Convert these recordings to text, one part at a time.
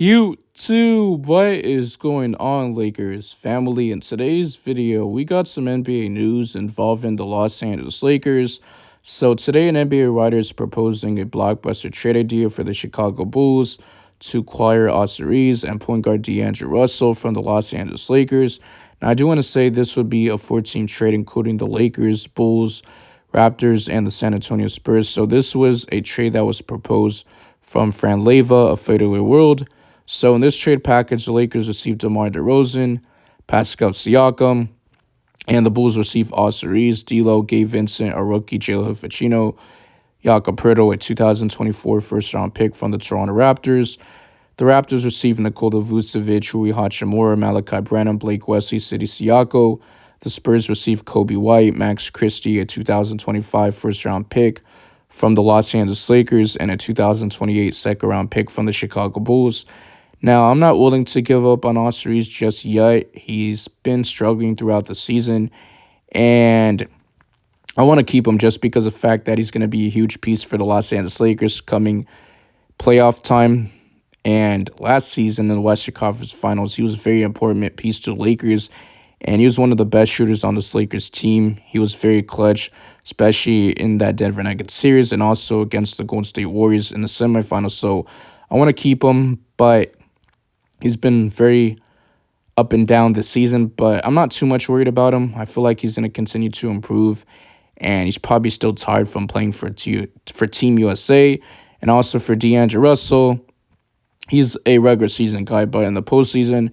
YouTube, what is going on, Lakers family? In today's video, we got some NBA news involving the Los Angeles Lakers. So today, an NBA writer is proposing a blockbuster trade idea for the Chicago Bulls to acquire Austin Reaves and point guard D'Angelo Russell from the Los Angeles Lakers. Now, I do want to say this would be a four-team trade, including the Lakers, Bulls, Raptors, and the San Antonio Spurs. So this was a trade that was proposed from Fran Leva of Fadeaway World. So in this trade package, the Lakers received DeMar DeRozan, Pascal Siakam, and the Bulls received Austin Reaves, D'Lo, Gabe Vincent, a rookie, Jalen Hufacino, Jakob Poeltl, a 2024 first-round pick from the Toronto Raptors. The Raptors received Nikola Vucevic, Rui Hachimura, Malachi Branham, Blake Wesley, Sidi Siako. The Spurs received Kobe White, Max Christie, a 2025 first-round pick from the Los Angeles Lakers, and a 2028 second-round pick from the Chicago Bulls. Now, I'm not willing to give up on Austin Reaves just yet. He's been struggling throughout the season, and I want to keep him just because of the fact that he's going to be a huge piece for the Los Angeles Lakers coming playoff time. And last season in the Western Conference Finals, he was a very important piece to the Lakers, and he was one of the best shooters on this Lakers team. He was very clutch, especially in that Denver Nuggets series and also against the Golden State Warriors in the semifinals. So I want to keep him, but he's been very up and down this season, but I'm not too much worried about him. I feel like he's going to continue to improve, and he's probably still tired from playing for Team USA and also for D'Angelo Russell. He's a regular season guy, but in the postseason,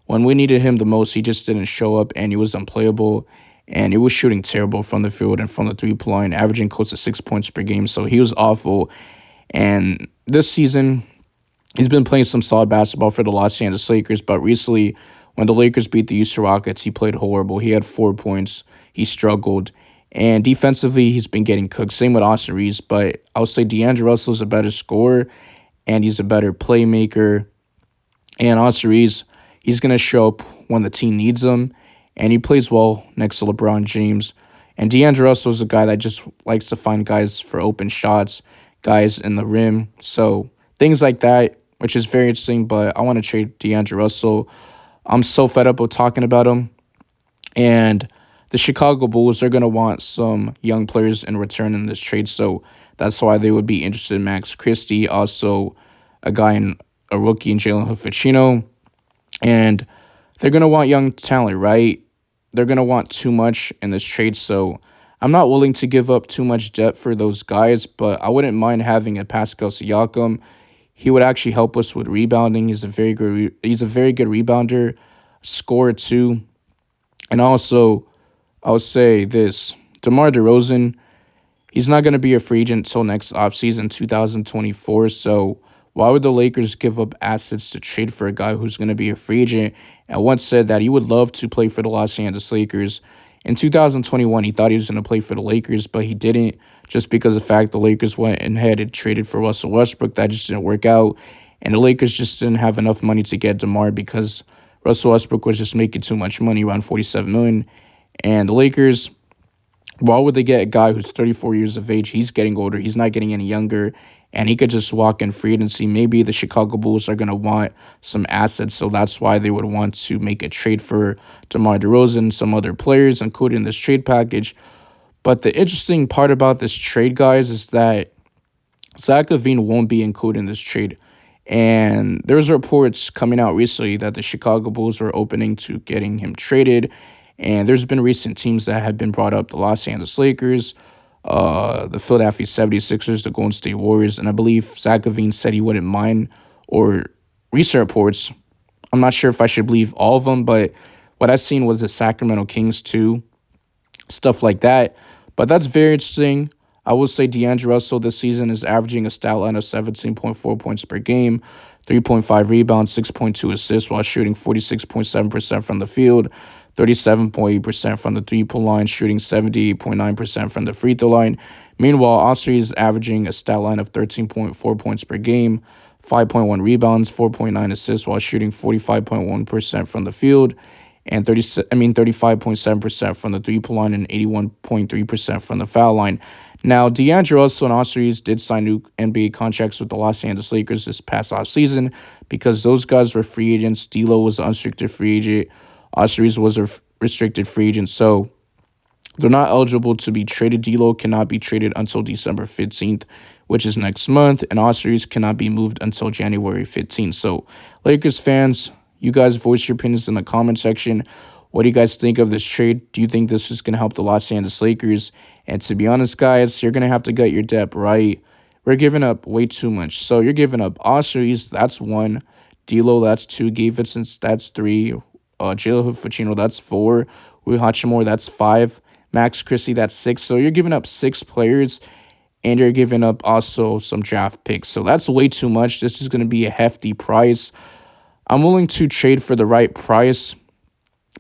when we needed him the most, he just didn't show up, and he was unplayable, and he was shooting terrible from the field and from the three-point line, averaging close to 6 points per game, so he was awful. And this season, he's been playing some solid basketball for the Los Angeles Lakers, but recently, when the Lakers beat the Houston Rockets, he played horrible. He had 4 points. He struggled. And defensively, he's been getting cooked. Same with Austin Reaves, but I would say D'Angelo Russell is a better scorer, and he's a better playmaker. And Austin Reaves, he's going to show up when the team needs him, and he plays well next to LeBron James. And D'Angelo Russell is a guy that just likes to find guys for open shots, guys in the rim. So things like that, which is very interesting, but I want to trade D'Angelo Russell. I'm so fed up with talking about him. And the Chicago Bulls are going to want some young players in return in this trade, so that's why they would be interested in Max Christie, also a rookie in Jalen Hufacino. And they're going to want young talent, right? They're going to want too much in this trade, so I'm not willing to give up too much depth for those guys, but I wouldn't mind having a Pascal Siakam. He would actually help us with rebounding. He's a very good rebounder, scorer too. And also, I would say this, DeMar DeRozan, he's not going to be a free agent until next offseason, 2024, so why would the Lakers give up assets to trade for a guy who's going to be a free agent? And once said that he would love to play for the Los Angeles Lakers. In 2021, he thought he was going to play for the Lakers, but he didn't, just because of the fact the Lakers went ahead and traded for Russell Westbrook. That just didn't work out, and the Lakers just didn't have enough money to get DeMar because Russell Westbrook was just making too much money, around $47 million. And the Lakers, why would they get a guy who's 34 years of age? He's getting older. He's not getting any younger, and he could just walk in free agency. Maybe the Chicago Bulls are going to want some assets, so that's why they would want to make a trade for DeMar DeRozan and some other players, including this trade package. But the interesting part about this trade, guys, is that Zach LaVine won't be included in this trade. And there's reports coming out recently that the Chicago Bulls are opening to getting him traded. And there's been recent teams that have been brought up, the Los Angeles Lakers, the Philadelphia 76ers, the Golden State Warriors, and I believe Zach LaVine said he wouldn't mind, or recent reports, I'm not sure if I should believe all of them, but what I've seen was the Sacramento Kings too, stuff like that. But that's very interesting. I will say D'Angelo Russell this season is averaging a stat line of 17.4 points per game, 3.5 rebounds, 6.2 assists while shooting 46.7% from the field, 37.8% from the three-point line, shooting 78.9% from the free throw line. Meanwhile, Austin is averaging a stat line of 13.4 points per game, 5.1 rebounds, 4.9 assists while shooting 45.1% from the field, and 35.7% from the three-point line and 81.3% from the foul line. Now, D'Angelo Russell and Austin Reaves did sign new NBA contracts with the Los Angeles Lakers this past offseason because those guys were free agents. D'Lo was an unrestricted free agent. Austin Reaves was a restricted free agent. So they're not eligible to be traded. D'Lo cannot be traded until December 15th, which is next month, and Austin Reaves cannot be moved until January 15th. So, Lakers fans, you guys voice your opinions in the comment section. What do you guys think of this trade? Do you think this is going to help the Los Angeles Lakers? And to be honest, guys, you're going to have to get your depth right. We're giving up way too much. So you're giving up Austin Reaves, that's one. D'Lo, that's two. Gabe Vincent, that's three. Jalen Hachimura, that's four. Hachimura, that's five. Max Christie, that's six. So you're giving up six players, and you're giving up also some draft picks. So that's way too much. This is going to be a hefty price. I'm willing to trade for the right price,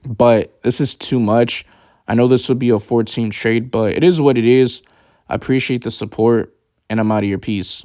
but this is too much. I know this would be a 14 trade, but it is what it is. I appreciate the support, and I'm out of your piece.